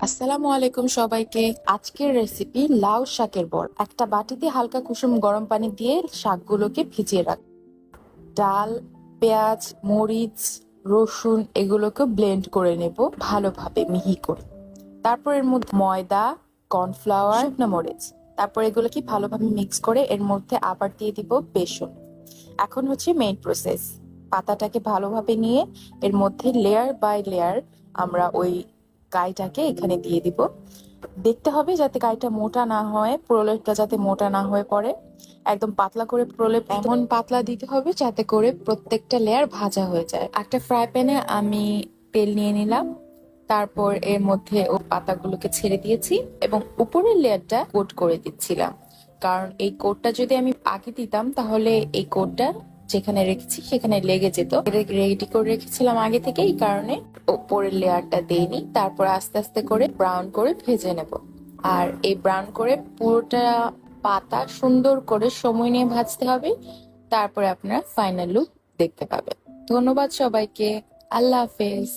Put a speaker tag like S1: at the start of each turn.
S1: আসসালামু আলাইকুম সবাইকে। আজকের রেসিপি লাউ শাকের বড়া। একটা বাটিতে হালকা কুসুম গরম পানি দিয়ে শাকগুলোকে ভিজিয়ে রাখ। ডাল, পেঁয়াজ, মরিচ, রসুন এগুলোকে ব্লেন্ড করে নেব ভালোভাবে মিহি করে। তারপর এর মধ্যে ময়দা, কর্নফ্লাওয়ার, শুকনো মরিচ, তারপর এগুলোকে ভালোভাবে মিক্স করে এর মধ্যে আবার দিয়ে দিব বেসন। এখন হচ্ছে মেইন প্রসেস। পাতাটাকে ভালোভাবে নিয়ে এর মধ্যে লেয়ার বাই লেয়ার আমরা ওই গাইটাকে এখানে দিয়ে দিব। দেখতে হবে যাতে গাইটা মোটা না হয়, প্রলেপটা যাতে মোটা না হয়ে পড়ে। একদম পাতলা করে প্রলেপ এমন পাতলা দিতে হবে যাতে করে প্রত্যেকটা লেয়ার ভাজা হয়ে যায়। একটা ফ্রাই প্যানে আমি তেল নিয়ে নিলাম, তারপর এর মধ্যে ও পাতাগুলোকে ছেড়ে দিয়েছি এবং উপরের লেয়ারটা কোট করে দিচ্ছিলাম। কারণ এই কোটটা যদি আমি আগে দিতাম তাহলে এই কোটটা যেখানে রেখেছি সেখানে লেগে যেত। রেডি করে রেখেছিলাম আগে থেকে, এই কারণে উপরের লেয়ারটা দেইনি। তারপর আস্তে আস্তে করে ব্রাউন করে ভেজে নেব। আর এই ব্রাউন করে পুরোটা পাতা সুন্দর করে সময় নিয়ে ভাজতে হবে। তারপরে আপনারা ফাইনাল লুক দেখতে পাবেন। ধন্যবাদ সবাইকে। আল্লাহ হাফেজ।